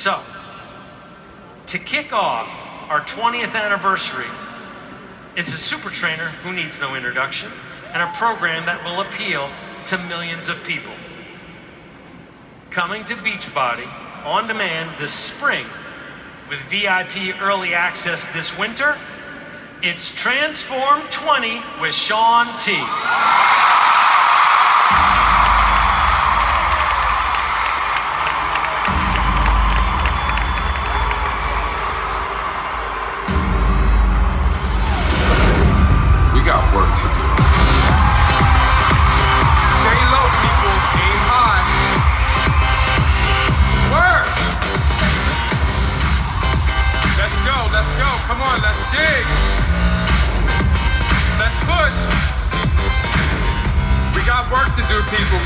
So, to kick off our 20th anniversary is a super trainer who needs no introduction and a program that will appeal to millions of people. Coming to Beachbody on demand this spring with VIP early access this winter, it's Transform 20 with ShaunT. We got work to do. Stay low, people. Aim high. Work! Let's go, let's go. Come on, let's dig. Let's push. We got work to do, people.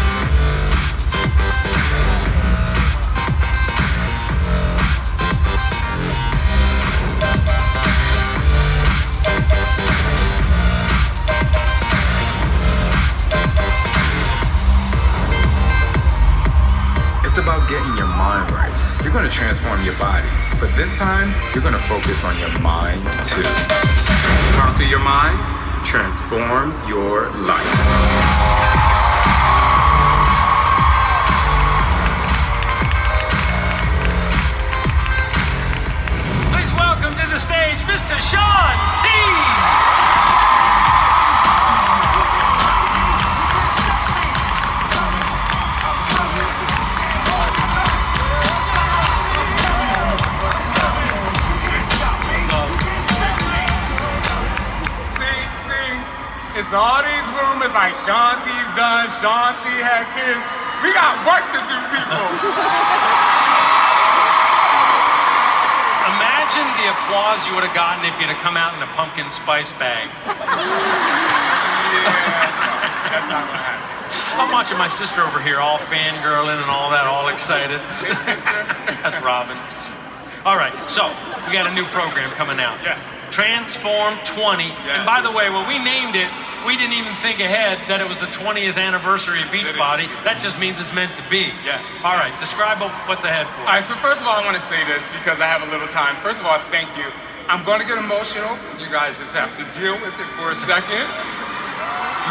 It's about getting your mind right. You're gonna transform your body, but this time, you're gonna focus on your mind too. Conquer your mind, transform your life. Please welcome to the stage, Mr. ShaunT. It's all these rumors like ShaunT's done, ShaunT had kids. We got work to do, people. Imagine the applause you would have gotten if you'd have come out in a pumpkin spice bag. Yeah, that's not gonna happen. I'm watching my sister over here all fangirling and all that, all excited. That's Robin. All right, so we got a new program coming out. Yes. Transform 20. Yes. And by the way, when we named it, we didn't even think ahead that it was the 20th anniversary of Beachbody. That just means it's meant to be. Yes. All right, describe what's ahead for us. All right, so first of all, I want to say this because I have a little time. First of all, thank you. I'm going to get emotional. You guys just have to deal with it for a second.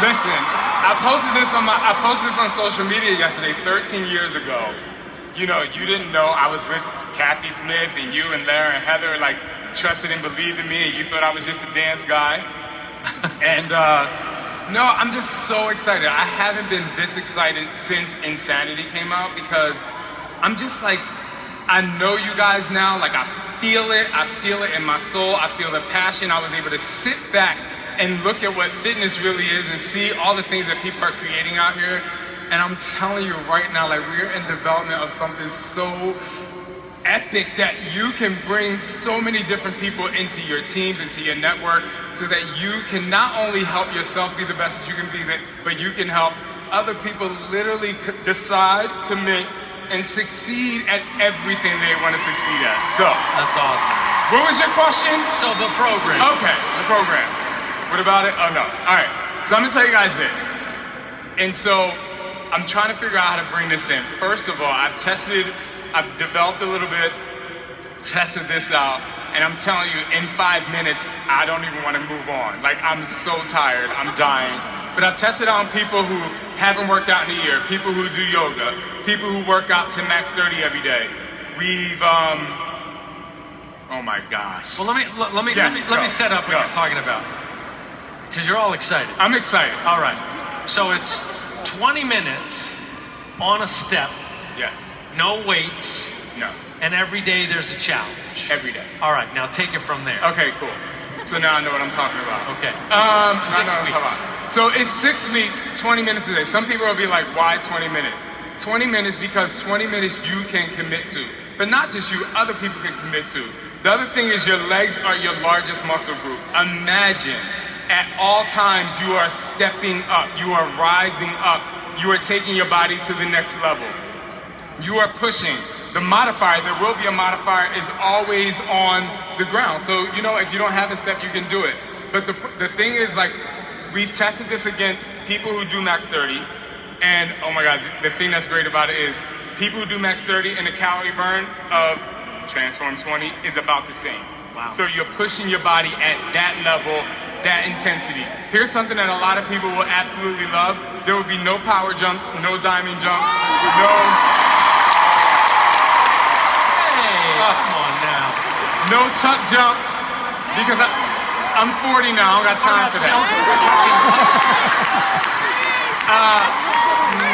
Listen, I posted this on social media yesterday, 13 years ago. You know, you didn't know I was with Kathy Smith and you and Lara and Heather, like, trusted and believed in me, and you thought I was just a dance guy. And no, I'm just so excited. I haven't been this excited since Insanity came out because I'm just like, I know you guys now, like I feel it in my soul, I feel the passion. I was able to sit back and look at what fitness really is and see all the things that people are creating out here. And I'm telling you right now, like we're in development of something so epic that you can bring so many different people into your teams, into your network, so that you can not only help yourself be the best that you can be, but you can help other people literally decide, commit, and succeed at everything they want to succeed at. So That's awesome. what was your question? So the program. Okay, the program. What about it? Oh no. All right. So I'm gonna tell you guys this. And so I'm trying to figure out how to bring this in. First of all, I've developed a little bit, tested this out, and I'm telling you, in 5 minutes, I don't even want to move on. Like, I'm so tired, I'm dying. But I've tested out on people who haven't worked out in a year, people who do yoga, people who work out to max 30 every day. We've, oh my gosh. Well, let me set up what you're talking about, because you're all excited. I'm excited. All right. So it's 20 minutes on a step. Yes. No weights. No. And every day there's a challenge. Every day. All right, now take it from there. Okay, cool. So now I know what I'm talking about. Okay. 6 weeks. So it's 6 weeks, 20 minutes a day. Some people will be like, why 20 minutes? 20 minutes because 20 minutes you can commit to. But not just you, other people can commit to. The other thing is your legs are your largest muscle group. Imagine at all times you are stepping up, you are rising up, you are taking your body to the next level. You are pushing. The modifier, there will be a modifier, is always on the ground. So, you know, if you don't have a step, you can do it. But the thing is, like, we've tested this against people who do max 30. And, oh my God, the thing that's great about it is people who do max 30 and the calorie burn of Transform 20 is about the same. Wow. So you're pushing your body at that level, that intensity. Here's something that a lot of people will absolutely love. There will be no power jumps, no diamond jumps, Come on now. no tuck jumps, because I'm 40 now, I don't got time for that.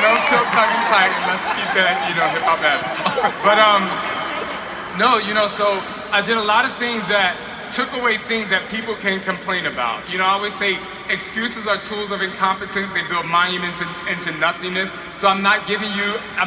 No tilt, tuck, and tight. Let's keep that, hip hop abs. But no, so I did a lot of things that took away things that people can complain about. I always say excuses are tools of incompetence. They build monuments into nothingness. So I'm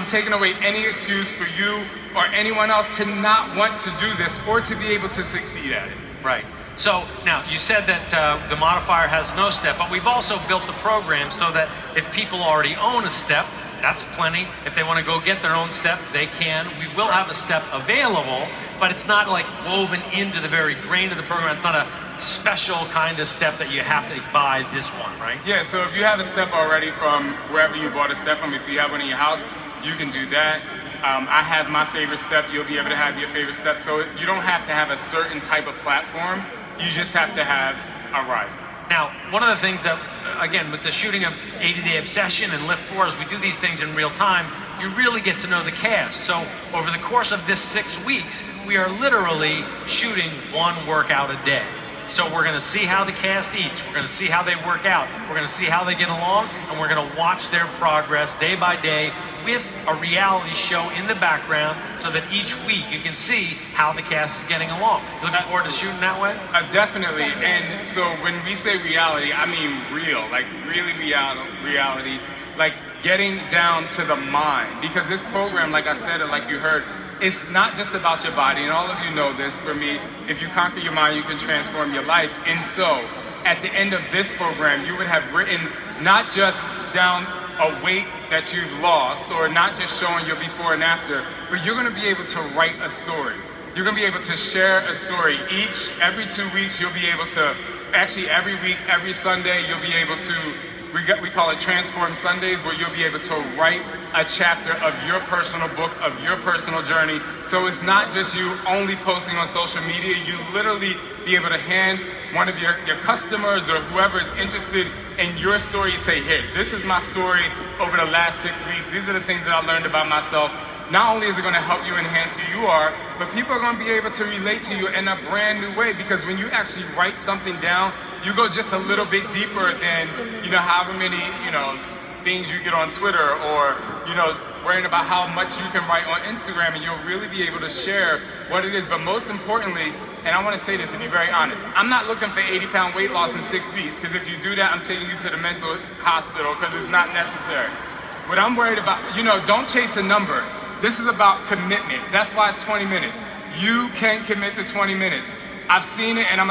taking away any excuse for you or anyone else to not want to do this or to be able to succeed at it. Right. So now you said that the modifier has no step, but we've also built the program so that if people already own a step, that's plenty. If they want to go get their own step, they can. We will have a step available, but it's not like woven into the very grain of the program. It's not a special kind of step that you have to buy this one, right? Yeah, so if you have a step already from wherever you bought a step from, if you have one in your house, you can do that. I have my favorite step. You'll be able to have your favorite step. So you don't have to have a certain type of platform. You just have to have a riser. Now, one of the things that, again, with the shooting of 80-Day Obsession and Lift 4, as we do these things in real time, you really get to know the cast. So over the course of this 6 weeks, we are literally shooting one workout a day. So we're going to see how the cast eats. We're going to see how they work out. We're going to see how they get along, and we're going to watch their progress day by day with a reality show in the background so that each week you can see how the cast is getting along. You looking forward to shooting that way? Definitely. And so when we say reality, I mean real, like really reality, like getting down to the mind. Because this program, like I said, and like you heard, it's not just about your body, and all of you know this. For me, if you conquer your mind, you can transform your life. And so, at the end of this program, you would have written not just down a weight that you've lost, or not just showing your before and after, but you're going to be able to write a story. You're going to be able to share a story. Every 2 weeks, you'll be able to, actually every week, every Sunday, you'll be able to, we call it Transform Sundays, where you'll be able to write a chapter of your personal book, of your personal journey. So it's not just you only posting on social media. You literally be able to hand one of your customers or whoever is interested in your story, say, hey, this is my story over the last 6 weeks. These are the things that I learned about myself. Not only is it going to help you enhance who you are, but people are going to be able to relate to you in a brand new way, because when you actually write something down, you go just a little bit deeper than, however many, things you get on Twitter, or, worrying about how much you can write on Instagram, and you'll really be able to share what it is. But most importantly, and I want to say this and be very honest, I'm not looking for 80-pound weight loss in 6 weeks, because if you do that, I'm taking you to the mental hospital, because it's not necessary. What I'm worried about, don't chase a number. This is about commitment. That's why it's 20 minutes. You can commit to 20 minutes. I've seen it, and I'm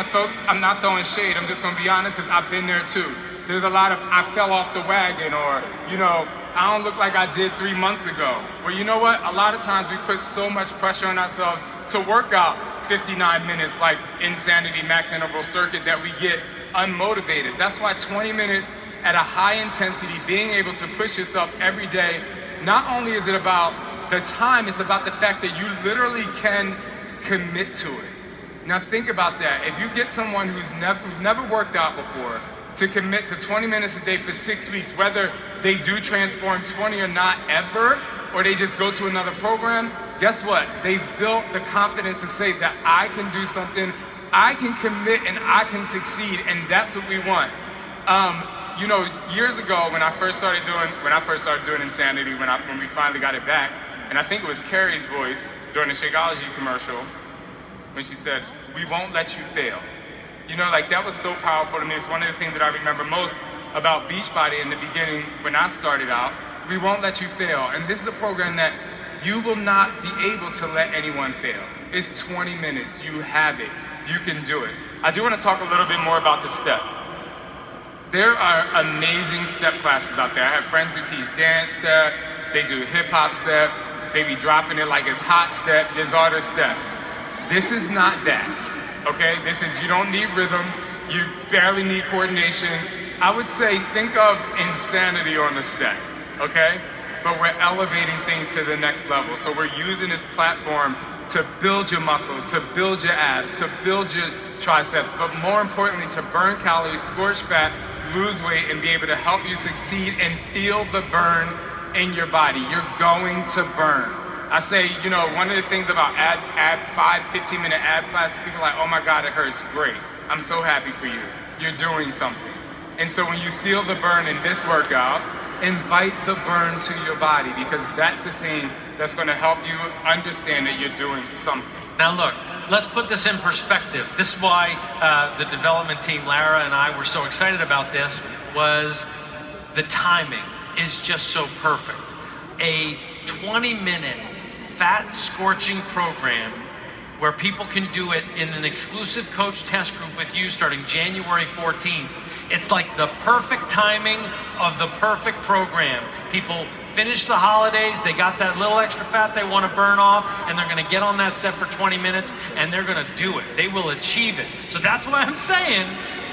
not throwing shade. I'm just going to be honest, because I've been there too. There's a lot of, I fell off the wagon, or, I don't look like I did 3 months ago. Well, you know what? A lot of times we put so much pressure on ourselves to work out 59 minutes like Insanity Max Interval Circuit that we get unmotivated. That's why 20 minutes at a high intensity, being able to push yourself every day, not only is it about the time, it's about the fact that you literally can commit to it. Now think about that. If you get someone who's never worked out before to commit to 20 minutes a day for 6 weeks, whether they do Transform 20 or not ever, or they just go to another program, guess what? They've built the confidence to say that I can do something, I can commit, and I can succeed, and that's what we want. Years ago when I first started doing Insanity, when we finally got it back, and I think it was Carrie's voice during the Shakeology commercial, when she said, "We won't let you fail." That was so powerful to me. It's one of the things that I remember most about Beachbody in the beginning when I started out. We won't let you fail. And this is a program that you will not be able to let anyone fail. It's 20 minutes. You have it. You can do it. I do want to talk a little bit more about the step. There are amazing step classes out there. I have friends who teach dance step. They do hip hop step. They be dropping it like it's hot step. There's other step. This is not that. Okay, you don't need rhythm, you barely need coordination. I would say think of Insanity on the step, okay? But we're elevating things to the next level. So we're using this platform to build your muscles, to build your abs, to build your triceps, but more importantly, to burn calories, scorch fat, lose weight, and be able to help you succeed and feel the burn in your body. You're going to burn. I say, you know, one of the things about 15-minute ab classes, people are like, oh my God, it hurts. Great. I'm so happy for you. You're doing something. And so when you feel the burn in this workout, invite the burn to your body, because that's the thing that's going to help you understand that you're doing something. Now look, let's put this in perspective. This is why the development team, Lara and I, were so excited about this, was the timing is just so perfect. A 20-minute fat scorching program where people can do it in an exclusive coach test group with you starting January 14th. It's like the perfect timing of the perfect program. People finish the holidays, they got that little extra fat they want to burn off, and they're going to get on that step for 20 minutes, and they're going to do it. They will achieve it. So that's why I'm saying,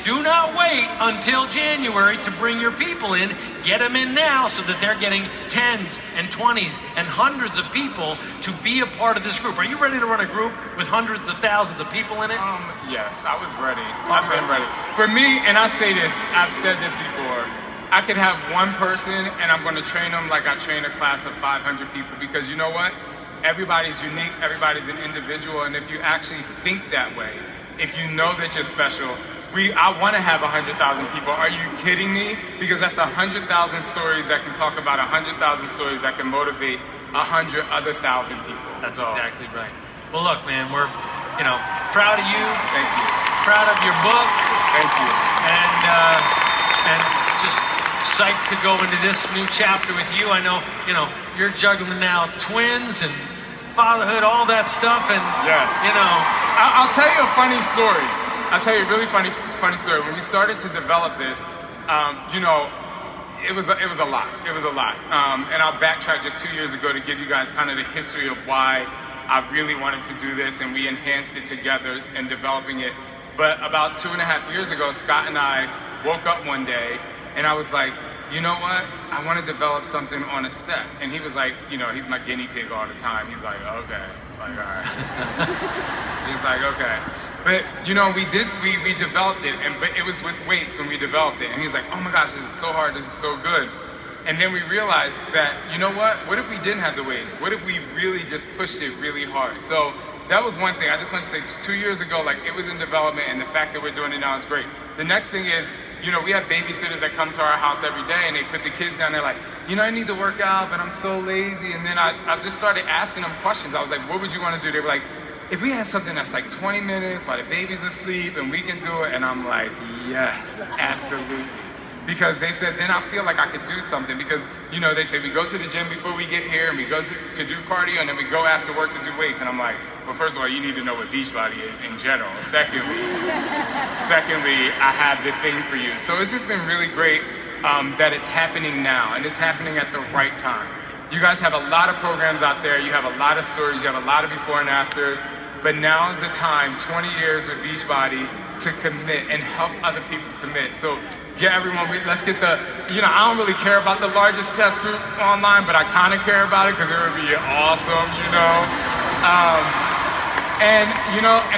do not wait until January to bring your people in. Get them in now so that they're getting 10s and 20s and hundreds of people to be a part of this group. Are you ready to run a group with hundreds of thousands of people in it? Yes, I was ready. I've been ready. For me, and I say this, I've said this before, I could have one person and I'm going to train them like I train a class of 500 people, because you know what? Everybody's unique, everybody's an individual, and if you actually think that way, if you know that you're special, I want to have 100,000 people. Are you kidding me? Because that's 100,000 stories that can talk about 100,000 stories that can motivate 100 other thousand people. That's exactly right. Well, look, man, we're, proud of you. Thank you. Proud of your book. Thank you. And just psyched to go into this new chapter with you. I know, you're juggling now twins and fatherhood, all that stuff, and yes. I'll tell you a funny story. I'll tell you a really funny story. When we started to develop this, it was a lot. It was a lot. And I'll backtrack just 2 years ago to give you guys kind of the history of why I really wanted to do this, and we enhanced it together in developing it. But about 2.5 years ago, Scott and I woke up one day, and I was like, you know what? I want to develop something on a step. And he was like, he's my guinea pig all the time. He's like, okay. Like, all right. He's like, okay. But we developed it, but it was with weights when we developed it. And he's like, oh my gosh, this is so hard, this is so good. And then we realized that, you know what if we didn't have the weights? What if we really just pushed it really hard? So that was one thing. I just want to say 2 years ago, like, it was in development, and the fact that we're doing it now is great. The next thing is, we have babysitters that come to our house every day, and they put the kids down there like, I need to work out, but I'm so lazy. And then I just started asking them questions. I was like, what would you want to do? They were like, if we had something that's like 20 minutes while the baby's asleep and we can do it. And I'm like, yes, absolutely. Because they said, then I feel like I could do something, because, they say we go to the gym before we get here, and we go to do cardio, and then we go after work to do weights. And I'm like, well, first of all, you need to know what Beachbody is in general. Secondly, I have the thing for you. So it's just been really great that it's happening now, and it's happening at the right time. You guys have a lot of programs out there. You have a lot of stories. You have a lot of before and afters. But now is the time, 20 years with Beachbody, to commit and help other people commit. So get everyone, let's get I don't really care about the largest test group online, but I kind of care about it because it would be awesome, And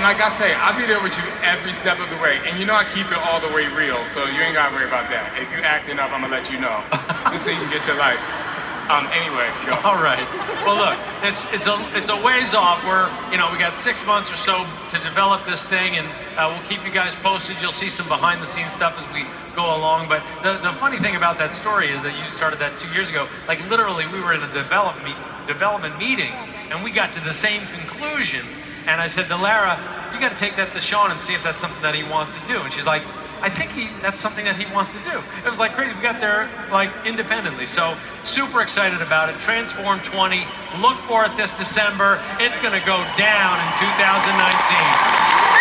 like I say, I'll be there with you every step of the way. And I keep it all the way real, so you ain't got to worry about that. If you're acting up, I'm going to let you know, just so you can get your life. Anyway, go. All right. Well, look, it's a ways off. We got 6 months or so to develop this thing, and we'll keep you guys posted. You'll see some behind-the-scenes stuff as we go along. But the funny thing about that story is that you started that 2 years ago. Like, literally, we were in a development meeting, and we got to the same conclusion. And I said to Lara, you got to take that to Shaun and see if that's something that he wants to do. And she's like, I think that's something that he wants to do. It was like crazy. We got there like independently. So super excited about it. Transform 20. Look for it this December. It's going to go down in 2019.